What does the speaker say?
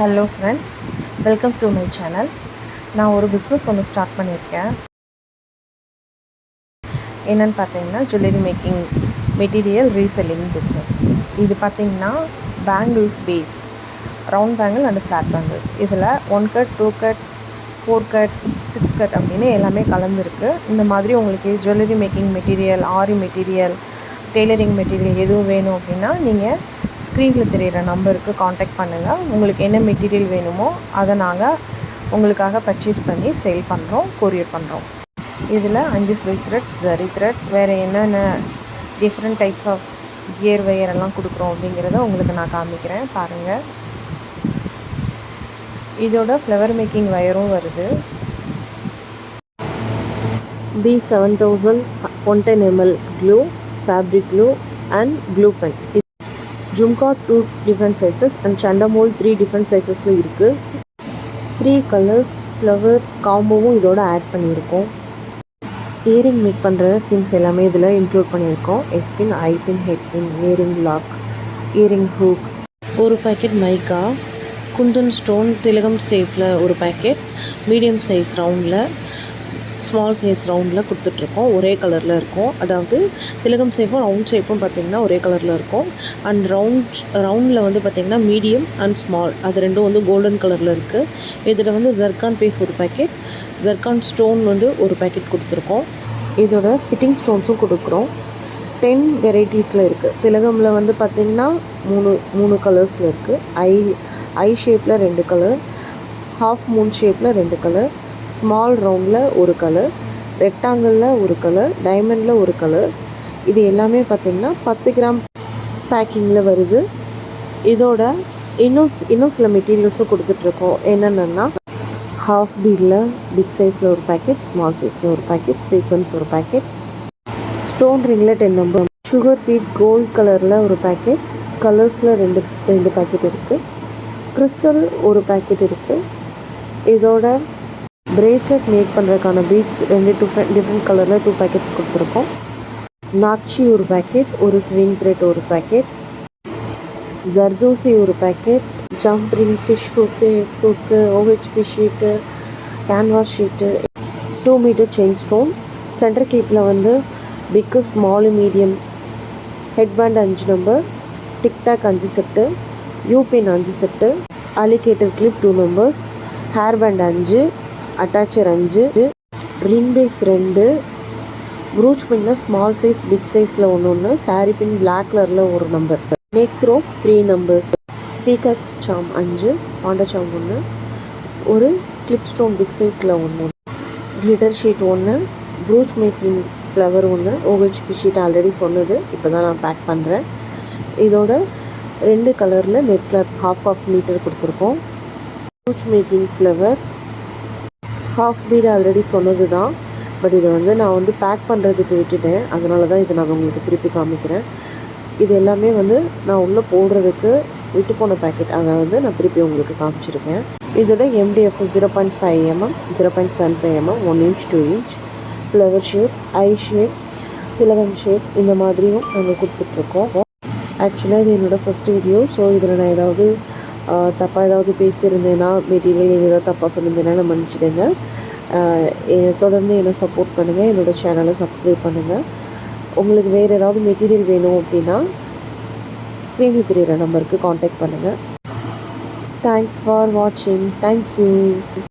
Hello friends, welcome to my channel. நான் ஒரு business ஒன்று ஸ்டார்ட் பண்ணியிருக்கேன். என்னென்னு பார்த்தீங்கன்னா, jewellery making material reselling business. இது பார்த்திங்கன்னா bangles base, round bangle and flat bangle. இதில் 1 கட், 2 கட், 4 கட், 6 கட் அப்படின்னு எல்லாமே கலந்துருக்கு. இந்த மாதிரி உங்களுக்கு ஜுவல்லரி மேக்கிங் மெட்டீரியல், ஆரி மெட்டீரியல், டெய்லரிங் மெட்டீரியல் எதுவும் வேணும் அப்படின்னா நீங்கள் ஸ்க்ரீனில் தெரிகிற நம்பருக்கு காண்டாக்ட் பண்ணுங்கள். உங்களுக்கு என்ன மெட்டீரியல் வேணுமோ அதை நாங்கள் உங்களுக்காக பர்ச்சேஸ் பண்ணி சேல் பண்ணுறோம், கொரியர் பண்ணுறோம். இதில் 5 சில்க் த்ரெட், ஜரி த்ரெட், வேறு என்னென்ன different types of gear wire எல்லாம் கொடுக்குறோம் அப்படிங்கிறத உங்களுக்கு நான் காமிக்கிறேன், பாருங்கள். இதோட ஃப்ளவர் மேக்கிங் வயரும் வருது. B7000 110 ml glue, fabric glue and glue pen. Jhumka 2 different sizes and சண்டமோல் 3 டிஃப்ரெண்ட் சைஸஸில் இருக்குது. 3 கலர்ஸ் ஃப்ளவர் காம்போவும் இதோட ஆட் பண்ணியிருக்கோம். இயரிங் மேக் பண்ணுற திங்ஸ் எல்லாமே இதில் இன்க்ளூட் பண்ணியிருக்கோம். எஸ்பின், ஐபின், ஹெட்பின், இயரிங் லாக், இயரிங் ஹூக், ஒரு பேக்கெட் மைக்கா, குந்தன் ஸ்டோன் திலகம் ஷேப்பில் ஒரு பேக்கெட், மீடியம் சைஸ் ரவுண்டில், ஸ்மால் சைஸ் ரவுண்டில் கொடுத்துட்ருக்கோம். ஒரே கலரில் இருக்கும். அதாவது திலகம் ஷேப்பும் ரவுண்ட் ஷேப்பும் பார்த்திங்கன்னா ஒரே கலரில் இருக்கும். அண்ட் ரவுண்டில் வந்து பார்த்திங்கன்னா மீடியம் அண்ட் ஸ்மால், அது ரெண்டும் வந்து கோல்டன் கலரில் இருக்குது. இதில் வந்து ஜர்கான் பேஸ் ஒரு பேக்கெட், ஜர்கான் ஸ்டோன் வந்து ஒரு பேக்கெட் கொடுத்துருக்கோம். இதோட ஃபிட்டிங் ஸ்டோன்ஸும் கொடுக்குறோம். 10 வெரைட்டிஸில் இருக்குது. திலகமில் வந்து பார்த்திங்கன்னா மூணு கலர்ஸில் இருக்குது. ஐ ஷேப்பில் 2 கலர், ஹாஃப் மூன் ஷேப்பில் 2 கலர், ஸ்மால் ரவுண்டில் ஒரு கலர், ரெக்டாங்கிளில் ஒரு கலர், டைமண்டில் ஒரு கலர். இது எல்லாமே பார்த்திங்கன்னா 10 கிராம் பேக்கிங்கில் வருது. இதோட இன்னும் சில மெட்டீரியல்ஸும் கொடுத்துட்ருக்கோம். என்னென்னா ஹாஃப் பீடில் பிக் சைஸில் ஒரு பேக்கெட், ஸ்மால் சைஸில் ஒரு பேக்கெட், சீக்வன்ஸ் ஒரு பேக்கெட், ஸ்டோன் ரிங்கில் 10 நம்பர், சுகர் பீட் கோல்ட் கலரில் ஒரு பேக்கெட், கலர்ஸில் ரெண்டு பேக்கெட் இருக்குது, கிறிஸ்டல் ஒரு பேக்கெட் இருக்குது. இதோட பிரேஸ்லெட் மேக் பண்ணுறதுக்கான பீட்ஸ் 2 டிஃப்ரெண்ட் கலரில் 2 பேக்கெட்ஸ் கொடுத்துருக்கோம். நாக்ஷி ஒரு பேக்கெட், ஒரு ஸ்விங் த்ரெட் ஒரு பேக்கெட், ஜர்தோசி ஒரு packet, jump ring, fish hook, S hook, OHP sheet, canvas sheet, 2 metre chain stone, centre கிளிப்பில் வந்து big, small, medium, headband 5 number, tic tac 5 set, U pin 5 set, alligator clip 2 numbers, hair band 5, attacher 5, ring base 2, brooch பின்னில் small size, big சைஸில் ஒன்று, sari pin black கலரில் ஒரு number, neck rope 3 numbers, peacock charm 5, panda charm 1, ஒரு clip stone big சைஸில் 1, glitter sheet 1, brooch making flower 1, OHP sheet already சொன்னது, இப்போ தான் நான் பேக் பண்ணுறேன். இதோட 2 கலரில் நெட் கிளாத் half மீட்டர் கொடுத்துருக்கோம். Brooch making flower half bead already சொன்னது தான், பட் இதை வந்து நான் வந்து பேக் பண்ணுறதுக்கு விட்டுட்டேன். அதனால தான் இதை நான் உங்களுக்கு திருப்பி காமிக்கிறேன். இது எல்லாமே வந்து நான் உள்ளே போடுறதுக்கு விட்டு போன பேக்கெட், அதை வந்து நான் திருப்பி உங்களுக்கு காமிச்சிருக்கேன். இதோட MDF 0.5 mm, 0.75 mm, 1 inch, 2 inch, flower shape, ஐ ஷேப், திலகம் ஷேப், இந்த மாதிரியும் நாங்கள் கொடுத்துட்ருக்கோம். ஆக்சுவலாக இது என்னோடய ஃபஸ்ட்டு வீடியோ. ஸோ இதில் நான் ஏதாவது தப்பாக ஏதாவது பேசியிருந்தேன்னா, மெட்டீரியல் ஏதாவது தப்பாக சொல்லியிருந்தேன்னா நான் மன்னிச்சிடுங்க. தொடர்ந்து என்னை சப்போர்ட் பண்ணுங்கள், என்னோடய சேனலை சப்ஸ்கிரைப் பண்ணுங்கள். உங்களுக்கு வேறு ஏதாவது மெட்டீரியல் வேணும் அப்படின்னா ஸ்க்ரீனில் தெரிகிற நம்பருக்கு காண்டாக்ட் பண்ணுங்கள். தேங்க்ஸ் ஃபார் வாட்சிங். தேங்க்யூ.